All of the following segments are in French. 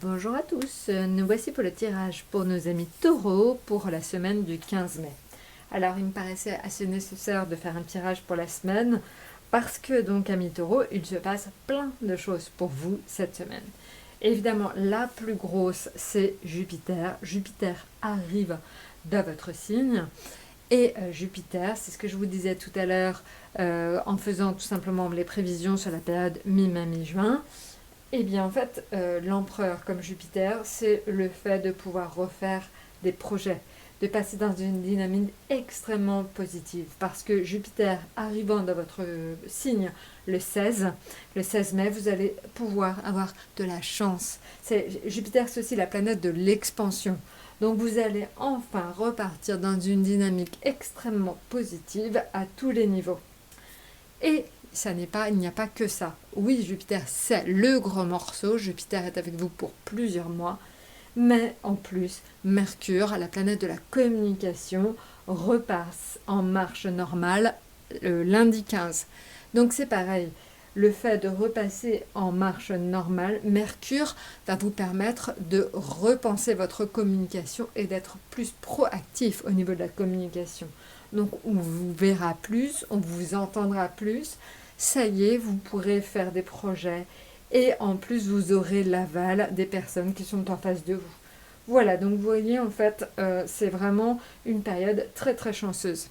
Bonjour à tous, nous voici pour le tirage pour nos amis taureaux pour la semaine du 15 mai. Alors il me paraissait assez nécessaire de faire un tirage pour la semaine parce que donc amis taureaux, il se passe plein de choses pour vous cette semaine. Évidemment la plus grosse c'est Jupiter. Jupiter arrive dans votre signe. Et Jupiter, c'est ce que je vous disais tout à l'heure en faisant tout simplement les prévisions sur la période mi-mai, mi-juin. Eh bien, en fait, l'empereur comme Jupiter, c'est le fait de pouvoir refaire des projets, de passer dans une dynamique extrêmement positive. Parce que Jupiter arrivant dans votre signe le 16 mai, vous allez pouvoir avoir de la chance. Jupiter, c'est aussi la planète de l'expansion. Donc vous allez enfin repartir dans une dynamique extrêmement positive à tous les niveaux. Et il n'y a pas que ça. Oui, Jupiter, c'est le gros morceau. Jupiter est avec vous pour plusieurs mois. Mais en plus, Mercure, la planète de la communication, repasse en marche normale lundi 15. Donc c'est pareil. Le fait de repasser en marche normale, Mercure va vous permettre de repenser votre communication et d'être plus proactif au niveau de la communication. Donc on vous verra plus, on vous entendra plus. Ça y est, vous pourrez faire des projets et en plus vous aurez l'aval des personnes qui sont en face de vous. Voilà, donc vous voyez en fait, c'est vraiment une période très très chanceuse.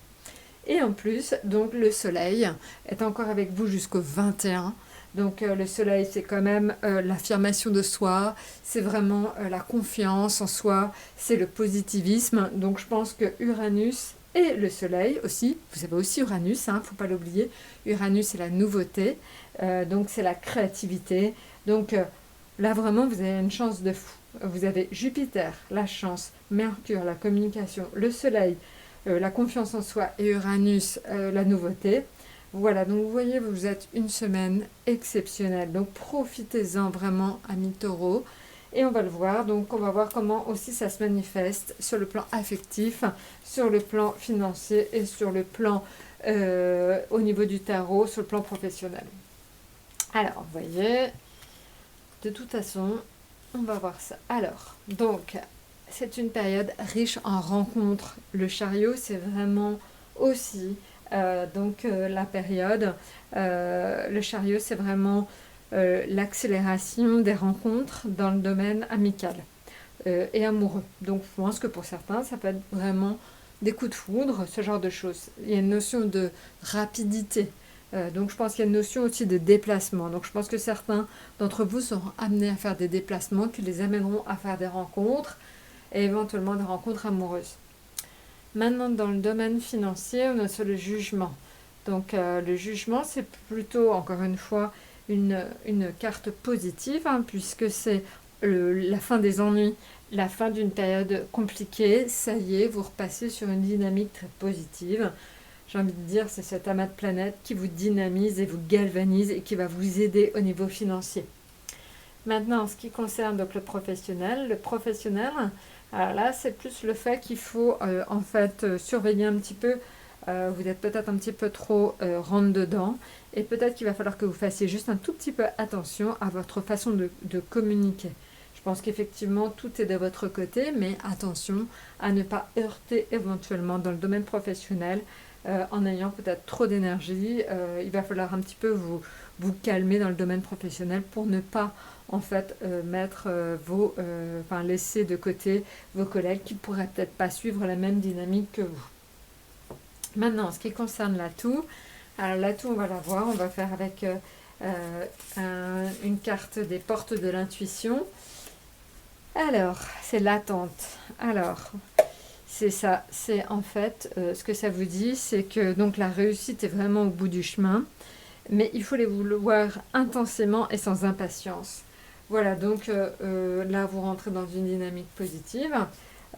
Et en plus, donc le soleil est encore avec vous jusqu'au 21. Donc le soleil, c'est quand même l'affirmation de soi, c'est vraiment la confiance en soi, c'est le positivisme. Donc je pense que Uranus et le soleil aussi, vous avez aussi Uranus, faut pas l'oublier. Uranus, c'est la nouveauté, donc c'est la créativité. Donc là vraiment, vous avez une chance de fou. Vous avez Jupiter, la chance, Mercure, la communication, le soleil, la confiance en soi et Uranus, la nouveauté. Voilà, donc vous voyez, vous êtes une semaine exceptionnelle. Donc profitez-en vraiment, amis taureaux. Et on va le voir, donc on va voir comment aussi ça se manifeste sur le plan affectif, sur le plan financier et sur le plan au niveau du tarot, sur le plan professionnel. Alors, vous voyez, de toute façon, on va voir ça. Alors, donc, c'est une période riche en rencontres. Le chariot, c'est vraiment aussi la période. Le chariot, c'est vraiment l'accélération des rencontres dans le domaine amical et amoureux. Donc, je pense que pour certains, ça peut être vraiment des coups de foudre, ce genre de choses. Il y a une notion de rapidité. Donc je pense qu'il y a une notion aussi de déplacement. Donc je pense que certains d'entre vous seront amenés à faire des déplacements qui les amèneront à faire des rencontres et éventuellement des rencontres amoureuses. Maintenant, dans le domaine financier, on est sur le jugement. Donc le jugement, c'est plutôt, encore une fois, une carte positive, puisque c'est la fin des ennuis, la fin d'une période compliquée. Ça y est, vous repassez sur une dynamique très positive. J'ai envie de dire, c'est cet amas de planètes qui vous dynamise et vous galvanise et qui va vous aider au niveau financier. Maintenant, en ce qui concerne donc le professionnel, alors là, c'est plus le fait qu'il faut en fait surveiller un petit peu. Vous êtes peut-être un petit peu trop rentre dedans et peut-être qu'il va falloir que vous fassiez juste un tout petit peu attention à votre façon de communiquer. Je pense qu'effectivement, tout est de votre côté, mais attention à ne pas heurter éventuellement dans le domaine professionnel en ayant peut-être trop d'énergie. Il va falloir un petit peu vous calmer dans le domaine professionnel pour ne pas en fait laisser de côté vos collègues qui pourraient peut-être pas suivre la même dynamique que vous. Maintenant, en ce qui concerne l'atout, alors l'atout, on va la voir, on va faire avec une carte des portes de l'intuition. Alors, c'est l'attente. Alors, c'est ça, c'est en fait, ce que ça vous dit, c'est que donc la réussite est vraiment au bout du chemin, mais il faut les vouloir intensément et sans impatience. Voilà, donc là, vous rentrez dans une dynamique positive.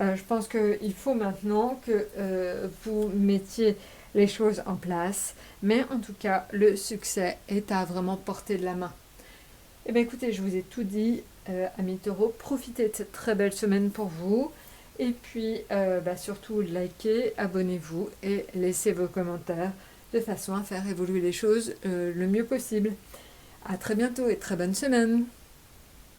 Je pense qu'il faut maintenant que vous mettiez les choses en place, mais en tout cas, le succès est à vraiment portée de la main. Eh bien écoutez, je vous ai tout dit, amis taureaux, profitez de cette très belle semaine pour vous. Et puis, surtout, likez, abonnez-vous et laissez vos commentaires de façon à faire évoluer les choses le mieux possible. À très bientôt et très bonne semaine.